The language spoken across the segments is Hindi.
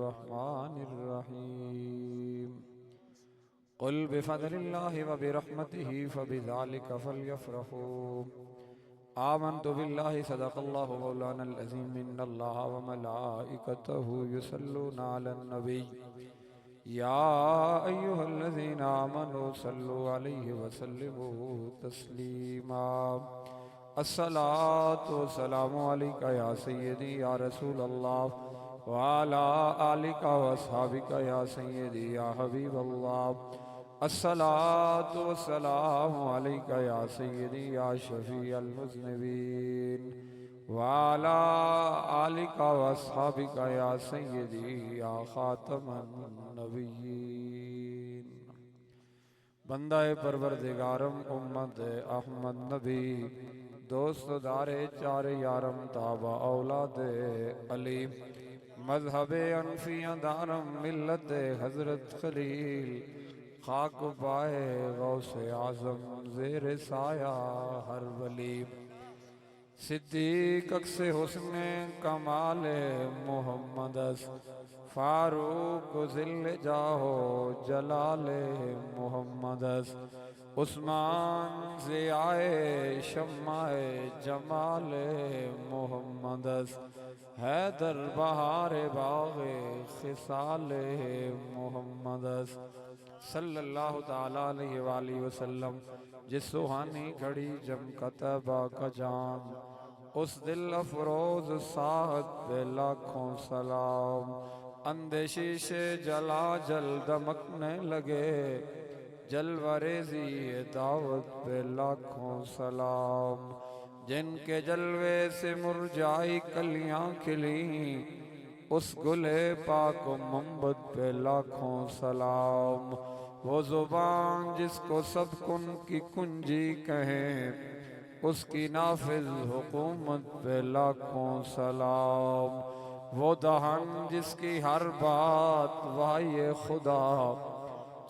बिस्मिल्लाहिर्रहमानिर्रहीम क़ुल बिफ़ज़लिल्लाहि व बिरहमतिहि फ़बिज़ालिका फ़ल्यफ़रहू आमन्तु बिल्लाहि सदक़ल्लाहु मौलानल अज़ीम इन्नल्लाहा व मलाइकतहु युसल्लूना अलन नबी या अय्युहल्लज़ीना आमनू सल्लु अलैहि व सल्लिमू तस्लीमा अस्सलातु वस्सलामु अलैका या सय्यदी या रसूलल्लाह व अला आलिका व अस्हाबिका या सय्यदी या हबीबल्लाह अस्सलातु वस्सलामु अलैका या सय्यदी या शफ़ीअल मुज़निबीन व अला आलिका व अस्हाबिका या सय्यदी या ख़ातमन नबिय्यीन। बंदाए परवरदिगारम उम्मत अहमद नबी दोस्त दारे चार यारम ताबा औलाद अली मजहब अनफिया दारम मिल्लत हजरत खलील खाक पाए गौसे आजम ज़ेर साया हर वली सिद्दीक अक्से हुस्ने कमाल मोहम्मद फारूक ज़िल जाहो जलाल मोहम्मद उस्मान ज़ियाए शम्माए जमाल मोहम्मद हैदर बहार बाग़े खिसाल मोहम्मद सल्लल्लाहु ताला अलैहि वसल्लम। जिस सुहानी घड़ी जम कतबा का जान उस दिल अफरोज साहत पे लाखों सलाम। अंदेशीशे जला जल दमकने लगे जलवरेज़ी दावत पे लाखों सलाम। जिनके जलवे से मुरझाई कलियां खिली उस गुले पाक मोहब्बत पे लाखों सलाम। वो जुबान जिसको सब कुन की कुंजी कहें उसकी नाफिज हुकूमत पे लाखों सलाम। वो दहन जिसकी हर बात वाये खुदा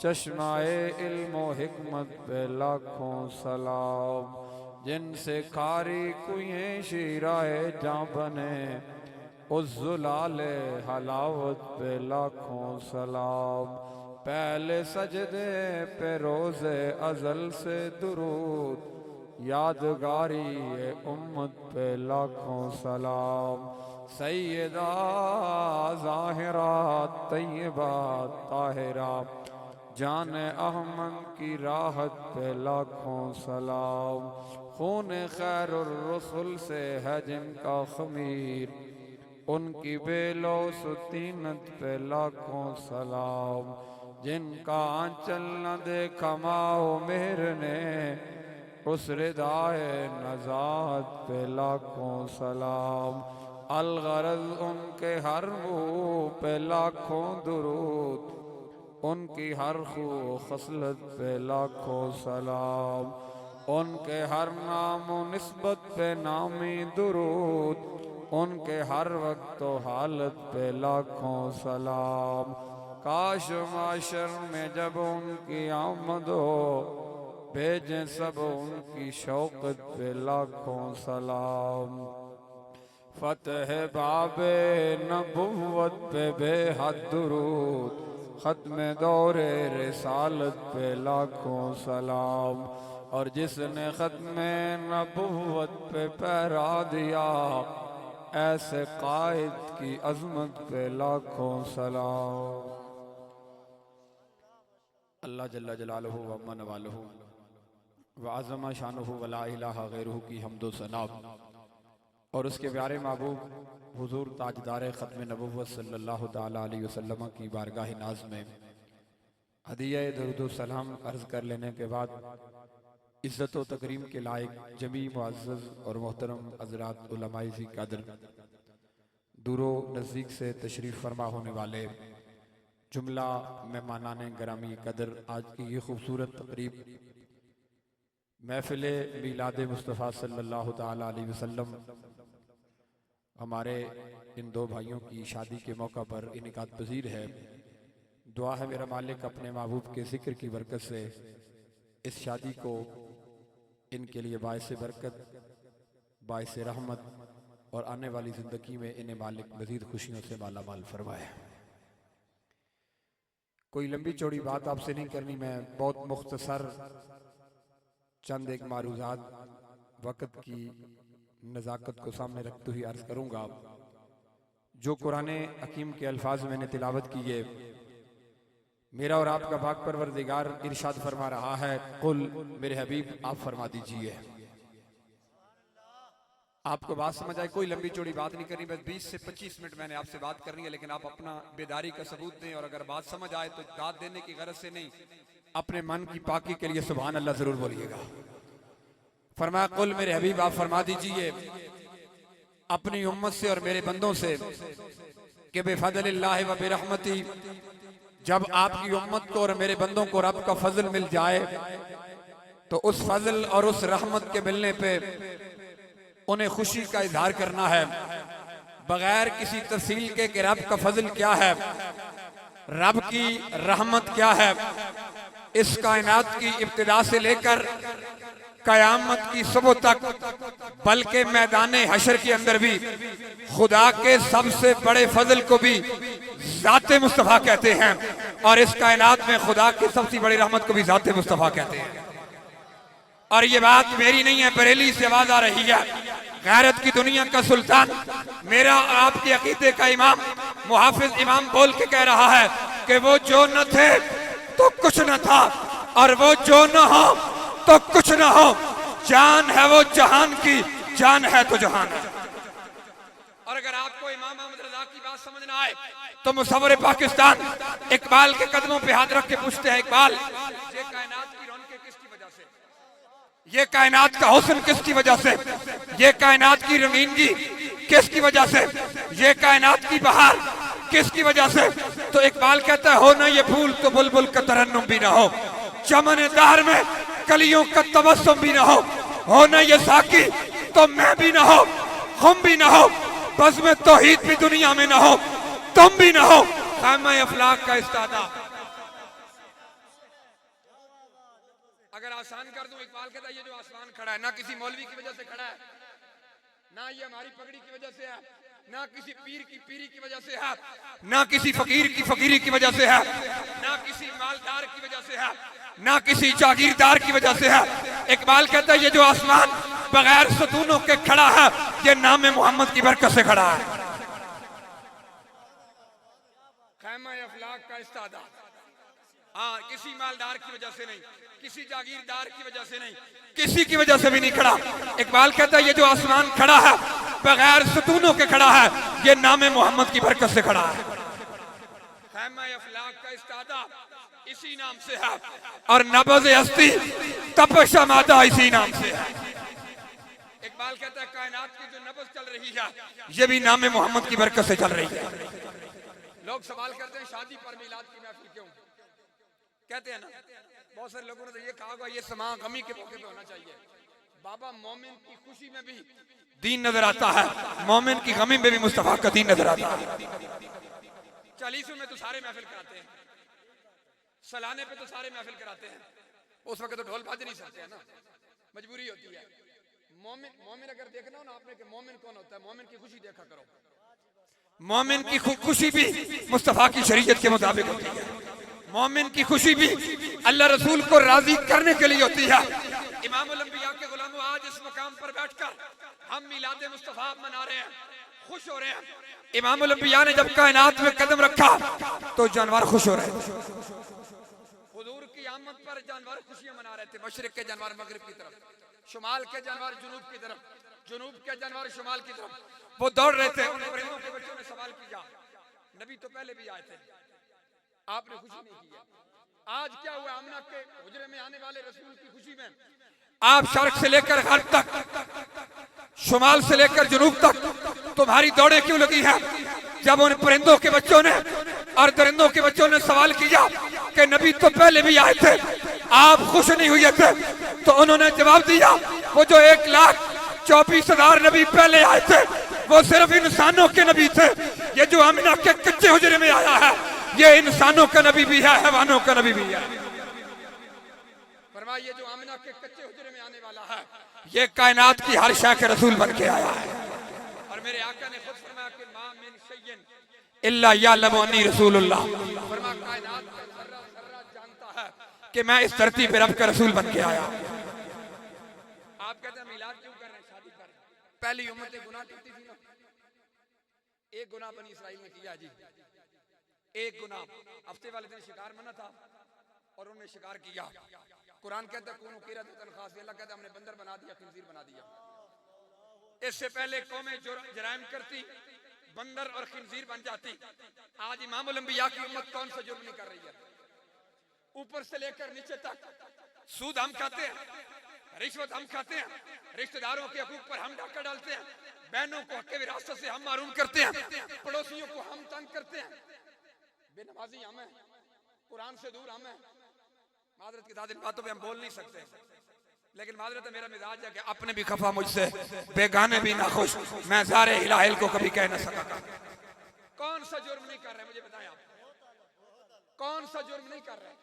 चश्माए इल्म हिकमत पे लाखों सलाम। जिनसे खारी कुएं शीराए जां बने उस जुलाले हलावत पे लाखों सलाम। पहले सजदे पे रोज़े अज़ल से दुरूद यादगारी ये उम्मत पे लाखों सलाम। सैयदा ज़ाहिरा तैयबा ताहिरा जान अहमद की राहत पे लाखों सलाम। खून खैरुर रसूल से है जिनका खमीर उनकी बेलो सुतीनत पे लाखों सलाम। जिनका आंचल न देखा माओ मेहर ने उस रिदाए नजात पे लाखों सलाम। अलगरज उनके हर मुँह पे लाखों दुरूद उनकी हर खू खसलत पे लाखों सलाम। उनके हर नाम निस्बत पे नामी दुरूद उनके हर वक्त हालत पे लाखों सलाम। काश माशर में जब उनकी आमद हो भेजें सब उनकी शौकत पे लाखों सलाम। फतह बाबे नबुव्वत पे बेहद दुरूद ख़त्म दौरे रिसालत पे लाखों सलाम। और जिसने ख़त्म नबुव्वत पे पहरा दिया ऐसे कायद की अज़मत पे लाखों सलाम। अल्लाह जल्ला जलालहू व अम्मा नवालहू व अज़मा शानुहु व ला इलाहा गैरुहु की हम्दो सना और उसके प्यारे महबूब हुजूर ताजदार ख़त्म नबुव्वत सल्लल्लाहु ताला अलैहि वसल्लम की बारगाह नाज में हदिया दरूद सलाम अर्ज़ कर लेने के बाद इज़्ज़त व तकरीम के लायक जमी मुअज़्ज़ज़ और मोहतरम हज़रात उलमाए ज़ी कदर दूरो नज़दीक से तशरीफ़ फरमा होने वाले जुमला मेहमानाने ग्रामी कदर आज की ये खूबसूरत तकरीब महफ़िल मीलाद मुस्तफ़ा सल्लल्लाहु ताला अलैहि वसल्लम हमारे इन दो भाइयों की शादी के मौका पर इनेकाद पज़ीर है। दुआ है मेरा मालिक अपने महबूब के ज़िक्र की बरकत से इस शादी को इनके लिए बायस बरकत बायस रहमत और आने वाली ज़िंदगी में इन्हें मालिक मज़ीद खुशियों से माला माल फरमाए। कोई लंबी चौड़ी बात आपसे नहीं करनी, मैं बहुत मुख्तसर चंद एक मारूजात वक़्त की नज़ाकत को सामने रखते हुए अर्ज़ करूँगा। जो कुरान हकीम के अल्फाज मैंने तिलावत किए, मेरा और आपका पाक परवरदिगार इरशाद फरमा रहा है, कुल मेरे हबीब आप फरमा दीजिए। आपको बात समझ आए? कोई लंबी चौड़ी बात नहीं करनी, बस 20 से 25 मिनट मैंने आपसे बात करनी है, लेकिन आप अपना बेदारी का सबूत दें, और अगर बात समझ आए तो दाद देने की गरज से नहीं, अपने मन की पाकी के लिए सुभान अल्लाह जरूर बोलिएगा। फरमाया, कुल मेरे हबीब आप फरमा दीजिए अपनी उम्मत से और मेरे बंदों से कि बेफज़लिल्लाहि व बिरहमती, जब आपकी उम्मत को और मेरे बंदों को रब का फजल मिल जाए तो उस फजल और उस रहमत के मिलने पे उन्हें खुशी का इजहार करना है, बगैर किसी तफसील के कि रब का फजल क्या है, रब की रहमत क्या है। इस कायनात की इब्तिदा से लेकर कयामत की सुबह तक, बल्कि मैदाने हशर के अंदर भी खुदा के सबसे बड़े फजल को भी ज़ाते मुस्तफ़ा कहते हैं, और इस कायनात में खुदा की सबसे बड़ी रहमत को भी ज़ाते मुस्तफ़ा कहते हैं। और ये बात मेरी नहीं है, बरेली से आवाज आ रही है। गैरत की दुनिया का सुल्तान, मेरा आपके अकीदे का इमाम, मुहाफिज इमाम बोल के कह रहा है कि वो जो न थे तो कुछ न था, और वो जो न हो तो कुछ न हो। जान है वो जहान की, जान है तो जहान है। और अगर आपको इमाम अहमद रजा की बात समझ ना आए तो मुसव्विर पाकिस्तान इकबाल के कदमों पे हाथ रख के पूछते हैं, इकबाल ये कायनात की रौनकें किसकी वजह से, ये कायनात का हुस्न किसकी वजह से, ये कायनात की रंगीनगी किसकी वजह से, ये कायनात की बहार किसकी वजह से? तो इकबाल कहता है, हो ना ये फूल तो बुलबुल का तरन्नुम भी ना हो, चमन दहर में कलियों का तबस्सुम भी ना हो ना ये साकी तो मैं भी ना हो, हम भी ना हो, बस में तौहीद भी दुनिया में ना हो, तुम भी ना हो, ख़ैमा अफलाक का इस्तादा। अगर आसान कर दूं, इकबाल कहता है ये जो आसमान खड़ा है ना किसी मौलवी की वजह से खड़ा है, ना ये हमारी पगड़ी की वजह से है, ना किसी पीर की पीरी की वजह से है, ना किसी फकीर की फकीरी की वजह से है, ना किसी मालदार की वजह से है, ना किसी जागीरदार की वजह से है। इकबाल कहता है ये जो आसमान बगैर सतूनों के खड़ा है, ये नाम मोहम्मद की बरकत से खड़ा है। ख़ैमा अफलाक का इस्तादा, हाँ, किसी मालदार की वजह से नहीं, किसी जागीरदार की वजह से नहीं, किसी की वजह से भी नहीं खड़ा। इकबाल कहता है ये जो आसमान खड़ा है बगैर सतूनों के खड़ा है, ये नाम मोहम्मद की बरकत से खड़ा है। ख़ैमा अफलाक का इस्तादा इसी नाम से है, और नबज़ हस्ती तपश मादा इसी नाम से है। इकबाल कहता है कायनात की जो नबज़ चल रही है ये भी नाम मोहम्मद की बरकत से चल रही है। लोग सवाल करते हैं शादी पर मिलाद की महफिल क्यों? कहते हैं ना, बहुत सारे लोगों ने तो ये कहा होगा ये समा गमी के मौके पे होना चाहिए। बाबा, मोमिन की खुशी में भी दीन नजर आता है, मोमिन की गमी में भी मुस्तफा का दीन नजर आता है। 40 में तो सारे महफिल कराते हैं, सलाने पे तो सारे महफिल कराते हैं, उस वक्त तो ढोल बाज नहीं सकते हैं ना, मजबूरी होती है। मोमिन अगर देखना हो ना आपने कि मोमिन कौन होता है, मोमिन की खुशी देखा करो। मोमिन की खुशी भी मुस्तफा की शरीयत के मुताबिक होती है। मोमिन की खुशी भी अल्लाह रसूल को राजी करने के लिए होती है। इमामुल अंबिया के गुलामों, आज इस मकाम पर बैठकर हम मिलाद मुस्तफा मना रहे हैं, खुश हो रहे हैं। इमामुल अंबिया ने जब कायनात में कदम रखा तो जानवर खुश हो रहे थे। हुजूर की आमद पर जानवर खुशियां मना रहे थे। मशरिक के जानवर मगरिब की तरफ, शुमाल के जानवर जुनूब की तरफ, जुनूब के जानवर शुमाल की तरफ वो दौड़ रहे थे। उन परिंदों के बच्चों ने सवाल किया, नबी तो पहले भी आए थे, आपने खुशी नहीं की है, आज क्या हुआ? आमना के हुजरे में आने वाले रसूल की खुशी में आप शर्क से लेकर गर्ब तक, शुमाल से लेकर जुनूब तक तुम्हारी दौड़े क्यों लगी है? जब उन परिंदों के बच्चों ने और दरिंदों के बच्चों ने सवाल किया कि नबी तो पहले भी आए थे, आप खुश नहीं हुए थे, तो उन्होंने जवाब दिया वो जो 1,24,000 नबी पहले आए थे वो सिर्फ इंसानों के नबी थे। ये जो आमिना के कच्चे हुजरे में आया है ये इंसानों का नबी भी है, हैवानों का नबी भी है। फरमाया ये जो आमिना के कच्चे हुजरे में आने वाला है ये कायनात की हर शय के रसूल बन के आया है। और मेरे आका ने खुद फरमाया कि मा मिन शैइन इल्ला यअलमु अन्नी रसूलुल्लाह। फरमाया कायनात कि मैं इस धरती पे रब का रसूल बन के आया। आप कहते हैं मिलाद क्यों कर रहे हैं शादी पर? पहली उम्मतें गुनाह करती थी ना। एक गुनाह बनी इसराइल ने किया जी, एक गुनाह। हफ्ते वाले दिन शिकार मना था और उन्होंने शिकार किया। कुरान कहता है कौनो कीरतन खास, अल्लाह कहता है हमने बंदर बना दिया, खिंजीर बना दिया। इससे पहले कौमें जराइम करती, बंदर और खिंजीर बन जाती। आज इमामुल अंबिया की उम्मत कौन सा जुर्म नहीं कर रही है? ऊपर से लेकर नीचे तक सूद हम खाते हैं, रिश्वत हम खाते हैं, रिश्तेदारों के हकूक पर हम डाका डालते हैं, बहनों को हक विरासत से हम मारून करते हैं, पड़ोसियों को हम तंग करते हैं, बेनमाजी हम हैं, कुरान से दूर हम हैं। मादरत के साथ इन बातों पे हम बोल नहीं सकते, लेकिन मादरत मेरा मिजाज है कि अपने भी खफा मुझसे, बेगाने भी नाखुश, मैं ज़ारे इलाहिल को कभी कह न सका। कौन सा जुर्म नहीं कर रहे मुझे बताएं आप, कौन सा जुर्म नहीं कर रहे?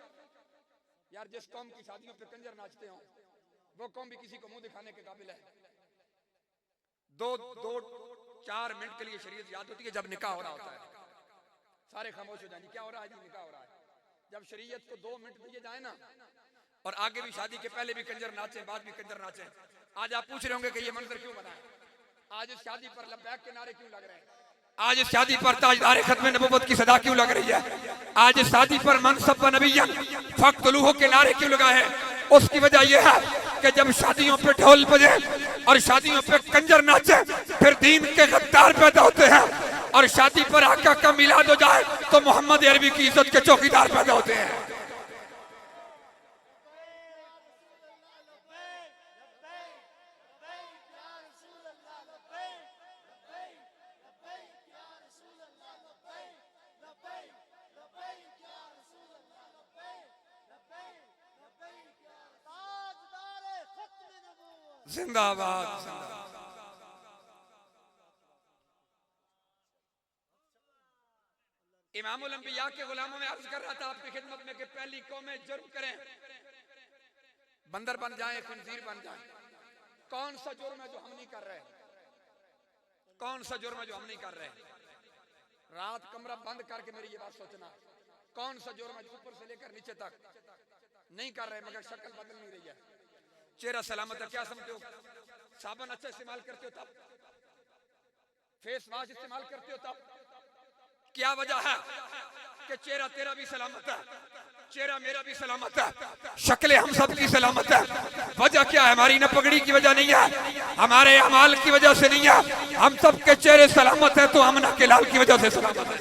यार जिस कौम की शादियों पे कंजर नाचते हो वो कौम भी किसी को मुंह दिखाने के काबिल है। दो 4 मिनट के लिए शरीयत याद होती है जब निकाह हो रहा होता है, सारे खामोश हो जाएंगे, क्या हो रहा है जी? निकाह हो रहा है। जब शरीयत को 2 मिनट दिए जाए ना, और आगे भी शादी के पहले भी कंजर नाचे, बाद भी कंजर नाचे। आज आप पूछ रहे होंगे कि ये मंजर क्यों बना है? आज इस शादी पर लब्बैक के नारे क्यों लग रहे हैं? आज इस शादी पर ताजदार खत्म नबुव्वत की सदा क्यों लग रही है? आज इस शादी पर मनसब व नबिय्यन फक्तलूहु के नारे क्यों लगाए हैं? उसकी वजह यह है कि जब शादियों पे ढोल बजे और शादियों पे कंजर नाचे, फिर दीन के गद्दार पैदा होते हैं, और शादी पर आका का मिलाद हो जाए तो मोहम्मद अरबी की इज्जत के चौकीदार पैदा होते हैं। जिंदाबाद। इमामुल अंबिया के गुलामों में अर्ज कर रहा था आपकी खिदमत में कि पहली कौमें जुर्म करें, बंदर बन जाएं, खंजीर बन जाएं। कौन सा जुर्म है जो हम नहीं कर रहे? कौन सा जुर्म है जो हम नहीं कर रहे? रात कमरा बंद करके मेरी ये बात सोचना, कौन सा जुर्म है जो ऊपर से लेकर नीचे तक नहीं कर रहे मगर शक्ल बदल नहीं रही है? चेहरा सलामत है, क्या समझते हो? साबुन अच्छा इस्तेमाल करते हो तब, फेस वॉश इस्तेमाल करते हो तब। क्या वजह है कि चेहरा तेरा भी सलामत है, चेहरा मेरा भी सलामत है, शक्लें हम सब की सलामत है। वजह क्या है? हमारी न पगड़ी की वजह नहीं है, हमारे अमाल की वजह से नहीं है, हम सब के चेहरे सलामत है तो अमना के लाल की वजह से सलामत है।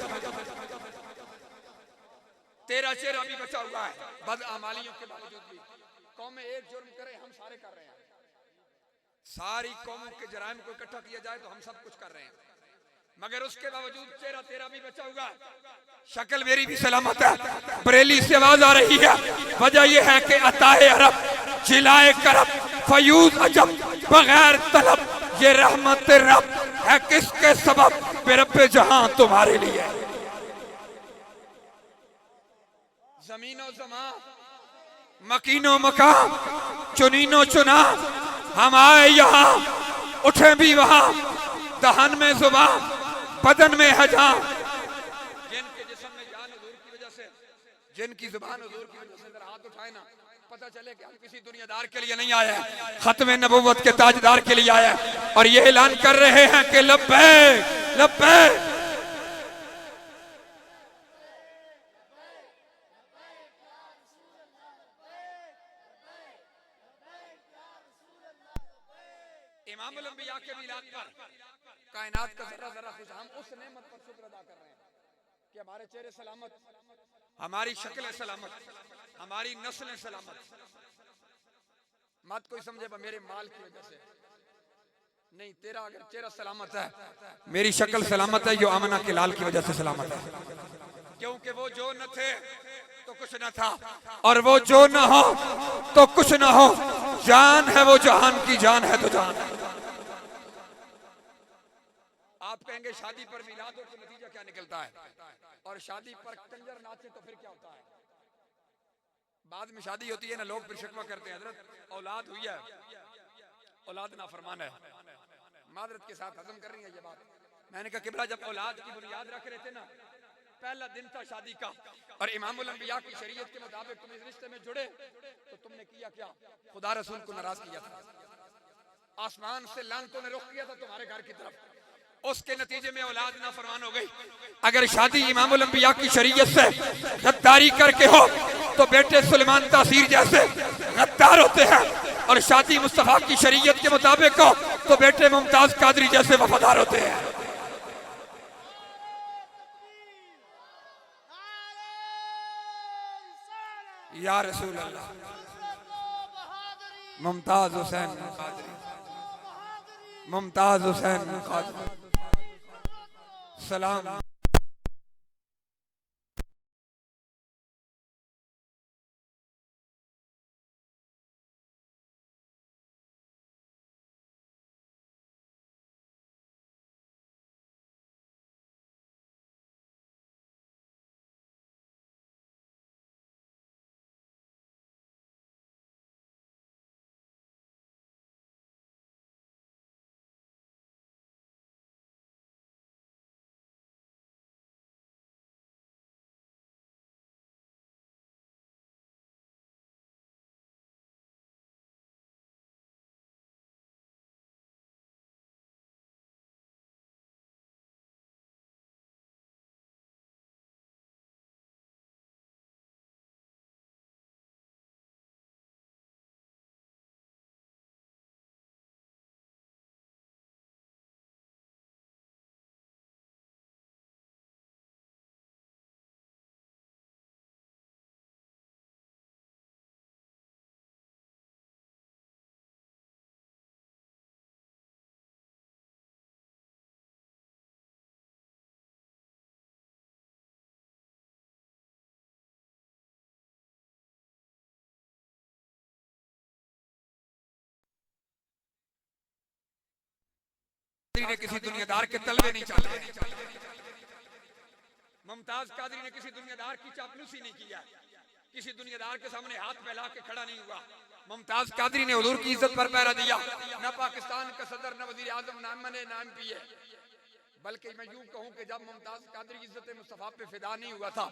तेरा चेहरा भी बचा हुआ है बदअमालियों के बावजूद भी। कौमें एक जुर्म करे, हम सारे कर रहे हैं। सारी कौमों के जराइम को इकट्ठा किया जाए तो हम सब कुछ कर रहे हैं, मगर उसके बावजूद चेहरा तेरा भी बचा हुआ, शक्ल मेरी भी सलामत है। बरेली से आवाज आ रही है, वजह यह है कि अताए अरब जिलाए करब फयूज अजब बगैर तलब, ये रहमत रब है किसके सबब, बेरब्बे जहां तुम्हारे लिए। जमीनो जमा मकीनो मकाम चुनीनो चुना, हम आए यहाँ उठे भी वहां, दहन में जुबान बदन में है जान। जिनके जिस्म में जान हुजूर की वजह से, जिनकी जुबान हुजूर की वजह से, जरा हाथ उठाए ना, पता चले कि हम किसी दुनियादार के लिए नहीं आए हैं, खत्म नबुव्वत के ताजदार के लिए आए हैं। और ये ऐलान कर रहे हैं कि लब्बैक लब्बैक। इमामुल अंबिया के मिलाद पर कायनात का जरा जरा खुश, हम उस नेमत पर शुक्र अदा कर रहे हैं कि हमारे चेहरे सलामत, हमारी शक्लें सलामत, हमारी नस्लें सलामत। मत कोई समझे मेरे माल की वजह से नहीं, तेरा अगर चेहरा सलामत है, मेरी शक्ल सलामत है, जो आमना के लाल की वजह से सलामत है। क्योंकि वो जो न थे तो कुछ न था, और वो जो न हो तो कुछ न हो, जान है वो जहान की जान है तो जान है। आप कहेंगे शादी पर मिलाद हो तो नतीजा क्या निकलता है, और शादी पर कंजर नाचे तो फिर क्या होता है? बाद में शादी होती है ना, लोग फिर शिकवा करते हैं, हजरत औलाद हुई है, औलाद नाफरमान है। मादरत के साथ हजम कर रही है ये बात। मैंने कहा किबला जब औलाद की बुनियाद रख रहे थे ना, पहला दिन था शादी का और इमामुल अंबिया की शरीयत के मुताबिक तुम इस रिश्ते में जुड़े तो तुमने किया क्या? खुदा रसूल को नाराज किया था, आसमान से लानतों ने रुख किया था तुम्हारे घर की तरफ, उसके नतीजे में औलाद नाफरमान हो गई। अगर शादी इमामुल अंबिया की शरीयत से गद्दारी करके हो तो बेटे सुलेमान तासीर जैसे गद्दार होते हैं, और शादी मुस्तफा की शरीयत के मुताबिक हो तो बेटे मुमताज कादरी जैसे वफादार होते हैं। या रसूल अल्लाह, मुमताज हुसैन कादरी, मुमताज हुसैन कादरी सलाम। ने किसी दुनियादार के तलवे नहीं चाले, मुमताज कादरी ने किसी दुनियादार की चापलूसी नहीं किया, किसी दुनियादार के सामने हाथ फैला के खड़ा नहीं हुआ। मुमताज कादरी ने हुजूर की इज्जत पर पहरा दिया। न पाकिस्तान का सदर, न वजीर आजम, न एमएनए, न एमपीए, बल्कि मैं यूं कहूं कि जब मुमताज कादरी इज्जत मुस्तफा पे फिदा नहीं हुआ था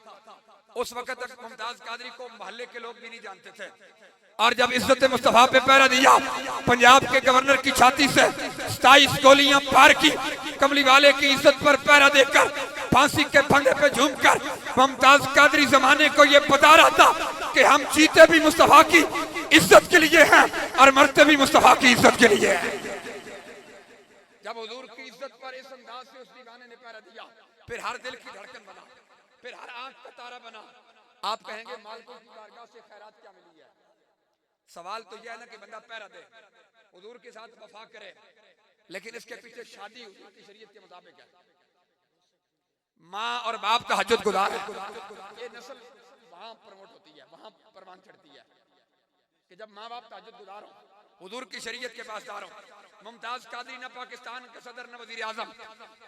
उस वक्त तक मुमताज कादरी को मोहल्ले के लोग भी नहीं जानते थे, और जब इज्जत मुस्तफा पे पहरा दिया, पंजाब के गवर्नर की छाती से 27 गोलियां पार की, कमली वाले की इज्जत पर पहरा देकर फांसी के फंदे पे झूमकर मुमताज कादरी जमाने को ये बता रहा था कि हम जीते भी मुस्तफा की इज्जत के लिए हैं और मरते भी मुस्तफा की इज्जत के लिए हैं। जब हुजूर की इज्जत पर इस अंदाज से उस दीवाने ने पहरा दिया, फिर हर दिल की धड़कन बना, फिर हर आंख का तारा बना। आप कहेंगे मालिकों की बारगाह से खैरात क्या मिली है? सवाल तो यह है ना कि बंदा पहरा दे, हुजूर के साथ वफा करे, लेकिन इसके पीछे शादी हुजूर की शरीयत के मुताबिक है। माँ और बाप का हजत गुजार है, ये नस्ल वहां प्रमोट होती है, वहां परवान चढ़ती है कि जब माँ बाप ताजुद गुजार हो, हुजूर की शरीयत के पासदार हो। मुमताज कादरी न पाकिस्तान का सदर, न वजीर आजम।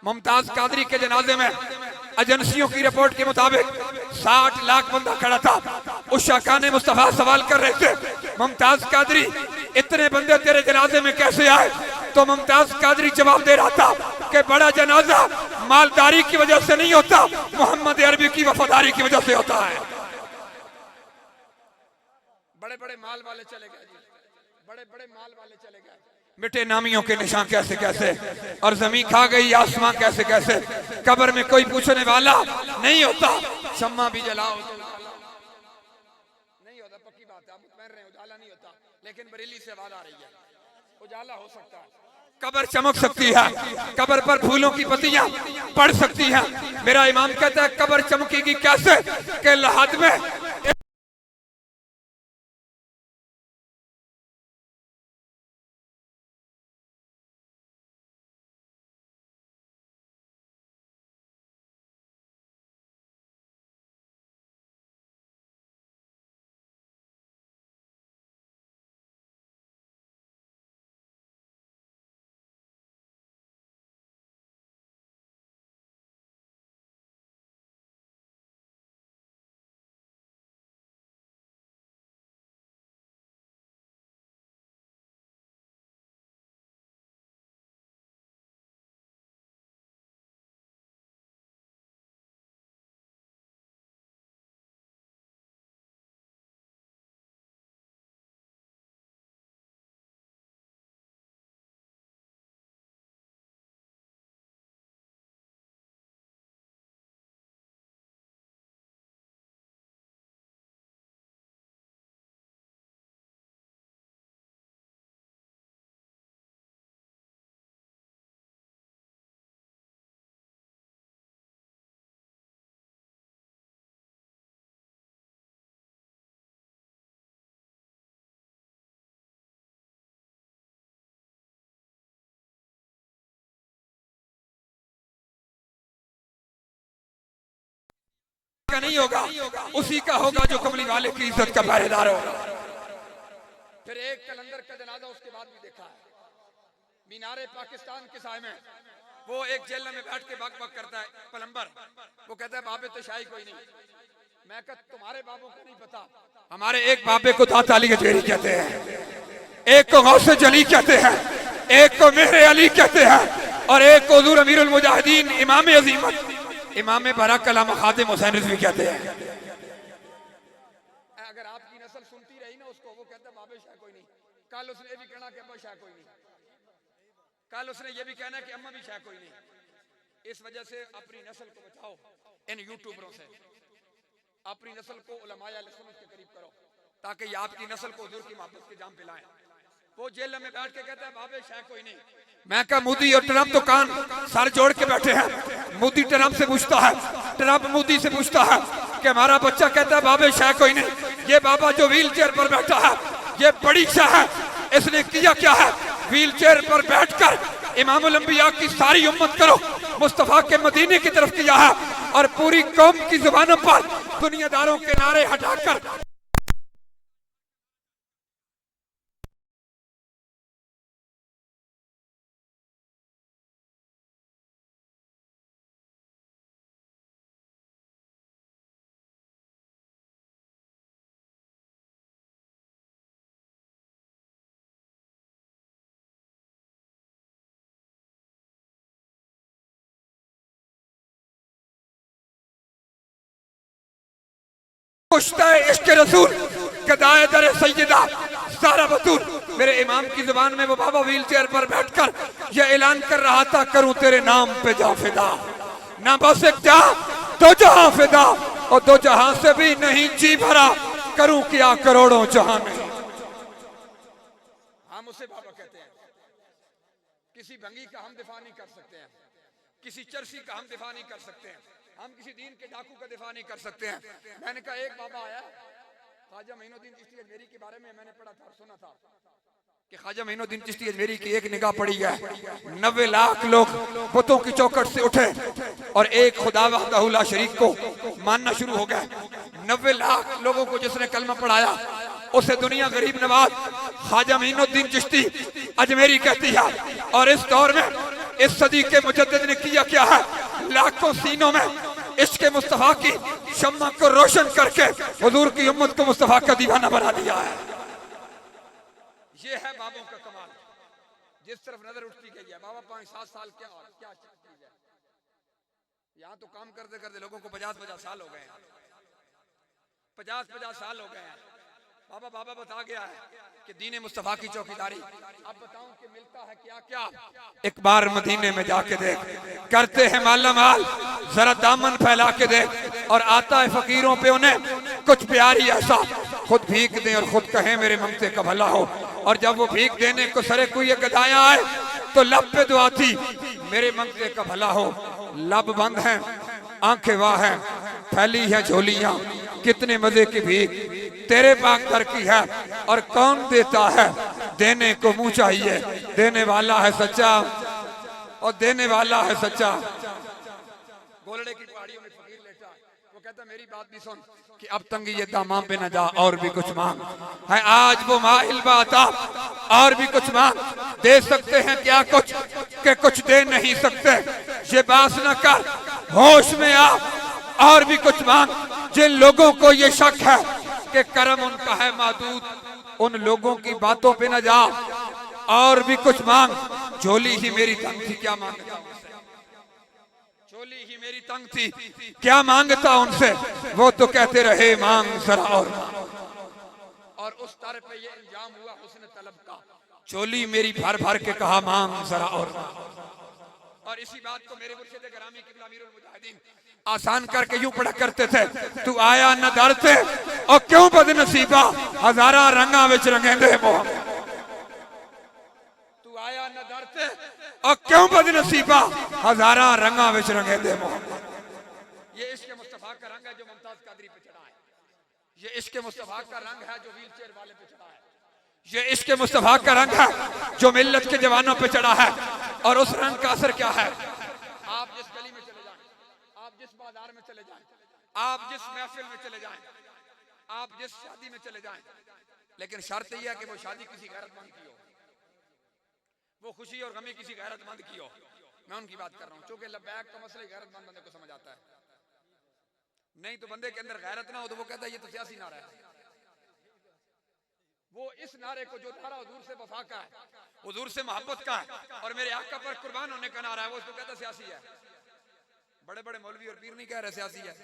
मुमताज कादरी के जनाजे में एजेंसियों की रिपोर्ट के मुताबिक 60 लाख बंदा खड़ा था। उस शाकाने मुस्तफा सवाल कर रहे थे, मुमताज कादरी इतने बंदे तेरे जनाजे में कैसे आए? तो मुमताज कादरी जवाब दे रहा था कि बड़ा जनाजा मालदारी की वजह से नहीं होता, मोहम्मद अरबी की वफादारी की वजह से होता है। बड़े बड़े माल वाले चले गए जी, बड़े बड़े माल वाले चले गए, मिटे नामियों के निशान कैसे कैसे, और जमीन खा गई आसमां कैसे कैसे। कब्र में कोई पूछने वाला नहीं होता, शम्मा भी जलाओ तो नहीं होता। पक्की बात है, आप मुतमईन रहे, उजाला नहीं होता, लेकिन बरेली से आवाज आ रही है, उजाला हो सकता है, कब्र चमक सकती है, कब्र पर फूलों की पत्तियां पड़ सकती हैं। मेरा इमाम कहता है कब्र चमकेगी कैसे कि लहद में का नहीं होगा, उसी का होगा जो कमली वाले की इज्जत का पहरेदार होगा। फिर एक कलंदर का जनाजा उसके बाद भी देखा है, मीनारे पाकिस्तान के साए में वो एक जेल में बैठ के बक बक करता है पलंबर। वो कहता है बाबे तो शाही कोई नहीं। मैं कहता तुम्हारे बाबों को नहीं पता, हमारे एक बाबे को दाता अली अजमेरी कहते हैं, एक को गौसे जली कहते हैं, एक को मेहरे अली कहते हैं, और एक को हुजूर अमीरुल मुजाहिदीन इमाम अजीमत इमाम बरा कलाम खातिम हुसैन रिजवी कहते हैं। अगर आपकी नस्ल सुनती रही ना उसको, वो कहता बाबे शाह कोई नहीं, कल उसने ये भी कहना कि अब्बा शाह कोई नहीं, कल उसने ये भी कहना कि अम्मा भी शाह कोई नहीं। इस वजह से अपनी नस्ल को बचाओ, इन यूट्यूबरों से अपनी नस्ल को उलमाए अहले सुन्नत के करीब करो, ताकि ये आपकी नस्ल को हुजूर की मोहब्बत के जाम पिलाएं। वो जेल में बैठ के कहता है बाबे शाह कोई नहीं। मैं कहा मोदी और ट्रंप तो कान सर जोड़ के बैठे हैं। मोदी ट्रंप से पूछता है, ट्रंप मोदी से पूछता है कि हमारा बच्चा कहता है बाबे शाह कोई नहीं, ये बाबा जो व्हील चेयर पर बैठा है ये बड़ी शाह है, इसने किया क्या है? व्हील चेयर पर बैठकर इमामुल अंबिया की सारी उम्मत करो मुस्तफा के मदीने की तरफ किया है, और पूरी कौम की जुबानों पर दुनियादारों के नारे हटाकर इश्क रसूल कदाए दर सैयदा सारा बतूल। मेरे इमाम की जुबान में वो बाबा व्हील चेयर पर बैठकर यह ऐलान कर रहा था, करूं तेरे नाम पे जा फिदा, ना बस एक जा दो जहां फिदा, और दो जहां से भी नहीं जी भरा, करूं क्या करोड़ों जहां नहीं। हम उसे बाबा कहते हैं। किसी भंगी का हम दिफा नहीं कर सकते हैं, किसी चरसी का हम दिफा नहीं कर सकते हैं, हम किसी दीन के डाकू का दिफा नहीं कर सकते हैं। मैंने कहा एक बाबा आया ख्वाजा मोइनुद्दीन चिश्ती अजमेरी के बारे में मैंने पढ़ा था और सुना था कि ख्वाजा मोइनुद्दीन चिश्ती अजमेरी की एक निगाह पड़ी है, 90 लाख लोग बुतों की चौखट से उठे और एक खुदा वहदहू ला शरीक को मानना शुरू हो गए। 90 लाख लोगों को जिसने कलमा पढ़ाया उसे दुनिया गरीब नवाज ख्वाजा मोइनुद्दीन चिश्ती अजमेरी कहती है। और इस दौर में इस सदी के मुजद्दिद ने किया क्या है? लाखों सीनों में इश्क मुस्तफा की शम्मा को रोशन करके हुजूर की उम्मत को मुस्तफा का दीवाना बना दिया है। ये है बाबों का कमाल, जिस तरफ नजर उठती गई है। बाबा 5-7 साल क्या चीज है। यहाँ तो काम करते करते लोगों को 50-50 साल हो गए हैं, 50-50 साल हो गए हैं। बाबा बता गया है कि दीने मुस्तफा की चौकीदारी। अब बताऊं कि मिलता है क्या क्या? एक बार मदीने में जाके देख, करते हैं माला माल, जरा दामन फैला के देख, और आता है फकीरों पे उन्हें कुछ प्यारी ऐसा, खुद भीख दें और खुद कहें मेरे मंगते का भला हो। और जब वो भीख देने को सरे कोई गदाया आए तो लब पे दुआ थी मेरे मंगते का भला हो। लब बंद है, आंखें वाह है, फैली है झोलियां, कितने मजे की भीख तेरे पाक दर की है, और कौन देता है? देने को मुंह चाहिए, देने वाला है सच्चा, और देने वाला है सच्चा। गोलड़े की पहाड़ियों में फकीर लेटा, वो कहता मेरी बात भी सुन कि अब तंगी ये दामाम पे न जा और भी कुछ मांग है। आज वो माहिल बाता और भी कुछ मांग, दे सकते हैं क्या कुछ के कुछ दे नहीं सकते। ये बात न कर, होश में आ और भी कुछ मांग। जिन लोगों को ये शक है कि करम उनका है महदूद, उन लोगों की बातों पे न जा और भी कुछ मांग। झोली ही मेरी तंग थी, क्या मांगता उनसे? झोली ही मेरी तंग थी, क्या मांगता उनसे? वो तो कहते रहे मांग जरा और मांग। और उस तरह पे ये इंजाम हुआ हुस्न तलब का, झोली मेरी भर भर के कहा मांग जरा और मांग। और इसी बात को मेरे मुर्शिद गिरामी किबला अमीरुल मुजाहिदीन आसान करके यूं पढ़ा करते थे, तू आया न दर से और क्यों बदनसीबा हजारा रंगा विच रंगेंदे मोहम्मद। तू आया न दर से और क्यों बदनसीबा हजारा रंगा विच रंगेंदे मोहम्मद। ये इश्क मुस्तफा का रंग है जो मुमताज कादरी पे चढ़ा है, ये इश्क मुस्तफा का रंग है जो व्हील चेयर वाले पे चढ़ा है, ये इश्क मुस्तफा का रंग है जो मिल्लत के जवानों पे चढ़ा है। और उस रंग का असर क्या है? आप जिस गली में चले जाएं, आप जिस बाजार में चले जाएं, आप जिस महफिल में चले जाएं, आप जिस शादी में चले जाएं, लेकिन शर्त यह है कि वो शादी किसी गैरतमंद की हो, वो खुशी और गमी किसी गैरतमंद की हो। मैं उनकी बात कर रहा हूं, चूंकि लब्बैक का मसला गैरतमंद बंदे को समझ आता है। नहीं तो बंदे के अंदर गैरत ना हो तो वो कहता है ये तो सियासी नारा है। वो इस नारे को, जो नारा हुजूर से वफा का है, हुजूर से मोहब्बत का है और मेरे आका पर कुर्बान होने का नारा है, वो उसको कहता सियासी है। बड़े बड़े मौलवी और पीर नहीं कह रहे सियासी है।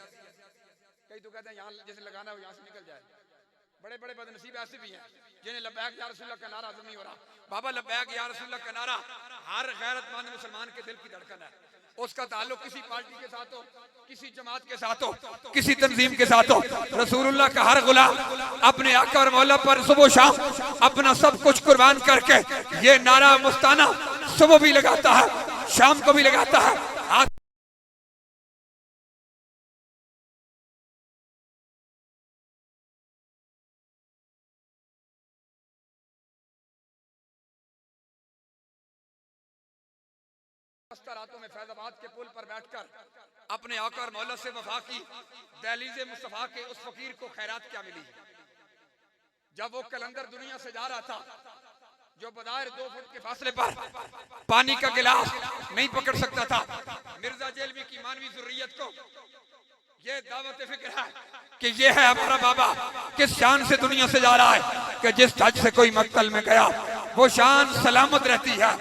कई तो कहते हैं यहाँ जैसे लगाना है वो यहाँ से निकल जाए। बड़े बड़े बदनसीब ऐसे भी हैं जिन्हें लब्बैक या रसूलुल्लाह का नारा हजम नहीं हो रहा। बाबा लब्बैक या रसूलुल्लाह का नारा हर गैरतमंद मुसलमान के दिल की धड़कन है। उसका ताल्लुक किसी पार्टी के साथ हो, किसी जमात के साथ हो, किसी तंजीम के साथ हो, रसूलुल्लाह का हर गुलाम अपने आका और मौला पर सुबह शाम अपना सब कुछ कुर्बान करके ये नारा मुस्ताना सुबह भी लगाता है, शाम को भी लगाता है। रातों में फैजाबाद के पुल पर बैठकर अपने आका और मौला से वफा की दहलीज़े मुस्तफा के उस फकीर को खैरात क्या मिली। जब वो कलंदर दुनिया से जा रहा था, जो बदायर 2 फुट के फासले पर पानी का गिलास नहीं पकड़ सकता था, मिर्जा जेलवी की मानवी ज़ुर्रियत को ये दावत फिक्र है कि ये है हमारा बाबा किस शान से दुनिया से जा रहा है कि जिस हज से कोई मक्तल में गया वो शान सलामत रहती है।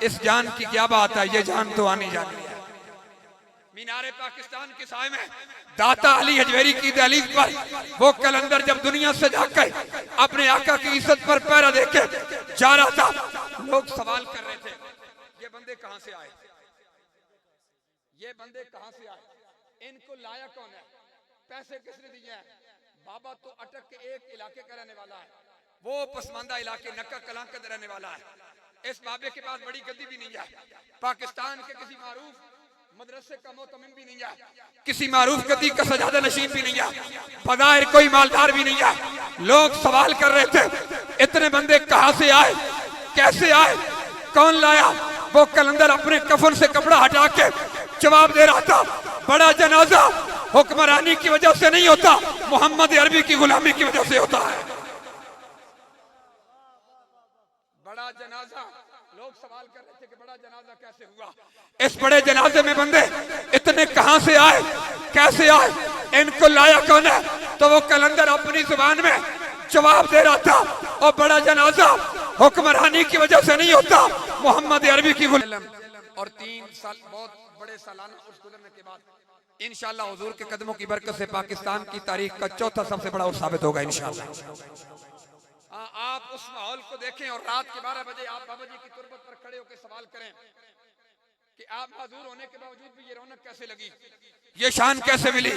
इस जान की क्या बात है, ये जान तो आनी जानी है। मीनारे पाकिस्तान के साए में दाता अली हजवेरी की दहलीज पर वो कलंदर जब दुनिया से जाकर अपने आका की इज्जत पर पैरा देके जा रहा था, लोग सवाल कर रहे थे ये बंदे कहां से आए, ये बंदे कहां से आए, इनको लाया कौन है, पैसे किसने दिए हैं। बाबा तो अटक के एक इलाके का रहने वाला है, वो पसमानदा इलाके नक्का कलां का रहने वाला है। इस बाबे के पास बड़ी गद्दी भी नहीं है, पाकिस्तान के किसी मारूफ मदरसे का मोतमिम भी नहीं है, किसी मारूफ गद्दी का सजादा नशीन भी नहीं है, बग़ैर कोई मालदार भी नहीं है। लोग सवाल कर रहे थे इतने बंदे कहां से आए, कैसे आए, कौन लाया। वो कलंदर अपने कफन से कपड़ा हटा के जवाब दे रहा था, बड़ा जनाजा हुक्मरानी की वजह से नहीं होता, मोहम्मद अरबी की गुलामी की वजह से होता है। बड़ा जनाजा, लोग सवाल कर रहे थे कि बड़ा जनाजा कैसे हुआ। इस बड़े जनाजे में बंदे इतने कहां से आए, कैसे आए, इनको लाया कौन है। तो वो कलंदर अपनी जुबान में जवाब दे रहा था, और बड़ा जनाजा हुक्मरानी की वजह से नहीं होता, मोहम्मद अरबी की गुलामी। और 3 साल बहुत बड़े सालाना उर्स गुजरने के बाद इंशाअल्लाह हुजूर के कदमों की बरकत से पाकिस्तान की तारीख का चौथा सबसे बड़ा उर्स साबित होगा इंशाअल्लाह। आप उस माहौल को देखें और रात के 12 बजे आप बाबा जी की तुरबत पर खड़े होकर सवाल करें कि आप माजूर होने के बावजूद भी ये रौनक कैसे लगी, ये शान कैसे मिली,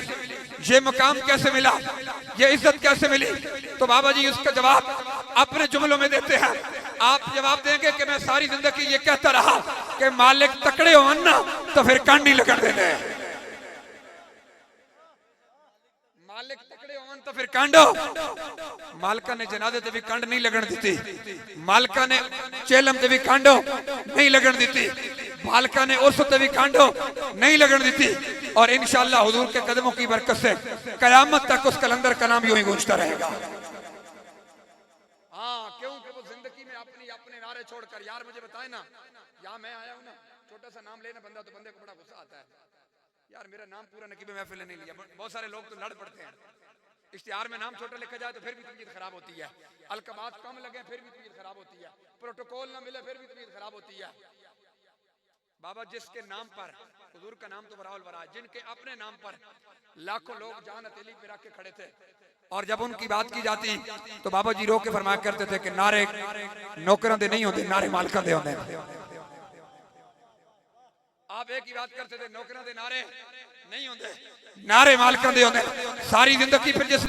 ये मकाम कैसे मिला, ये इज्जत कैसे मिली। तो बाबा जी उसका जवाब अपने जुमलों में देते हैं। आप जवाब देंगे कि मैं सारी जिंदगी ये कहता रहा कि मालिक तकड़े हो ना तो फिर कांडी लगन देने, मालिक तकड़े होवन तो फिर कांडो। मालका ने जनाजे ते भी कांड नहीं लगन दी, मालका ने चेलम ते भी कांडो नहीं लगन दी, मालका ने उर्स ते भी कांडो नहीं लगन दी। और इंशाअल्लाह हुजूर के कदमों की बरकत से कयामत तक उस कलंदर का नाम यूं ही गूंजता रहेगा। हाँ, क्योंकि वो जिंदगी में अपने नारे छोड़कर, यार मुझे बताए ना, यहाँ मैं आया हूँ ना, छोटा सा नाम लेना बंदा तो बंदे को बड़ा गुस्सा आता है, यार मेरा नाम पूरा नकीब महफिल ने नहीं लिया। बहुत सारे लोग तो लड़ पड़ते हैं, इश्तिहार में नाम छोटा लिखा जाए तो फिर भी तबीयत खराब होती है, अलकबात कम लगे फिर भी तबीयत खराब होती है, प्रोटोकॉल ना मिले फिर भी तबीयत खराब होती है। बाबा जिसके नाम पर, हुजूर का नाम तो बराउल बरा, जिनके अपने नाम पर लाखों लोग जान हथेली पे रख के खड़े थे, और जब उनकी बात की जाती तो बाबा जी रो के फरमाया करते थे कि नारे नौकरों दे नहीं होते, नारे मालिकां दे होते। आप एक ही बात करते थे, नौकरों दे नारे नहीं होते, नारे मालिकां दे होते। सारी जिंदगी फिर जिस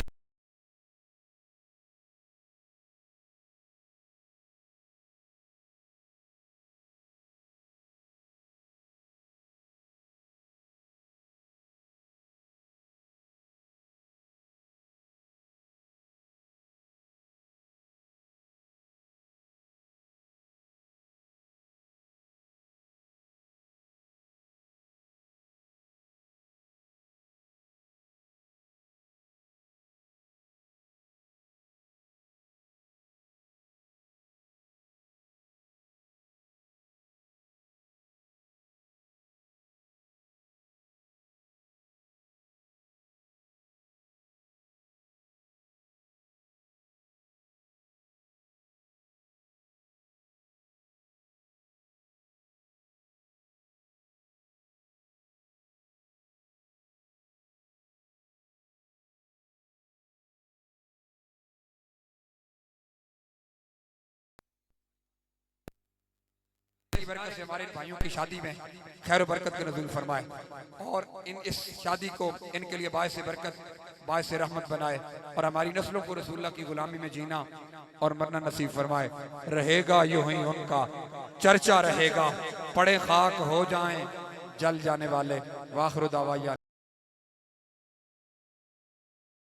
बरकत से हमारे इन भाइयों की शादी में खैर बरकत के नज़ूल फरमाए और इन इस शादी को इनके लिए बायस बरकत बायस रहमत बनाए और हमारी नस्लों को रसूलुल्लाह की गुलामी में जीना और मरना नसीब फरमाए। रहेगा यूं ही उनका चर्चा रहेगा, पड़े खाक हो जाएं जल जाने वाले। वाखिर दावा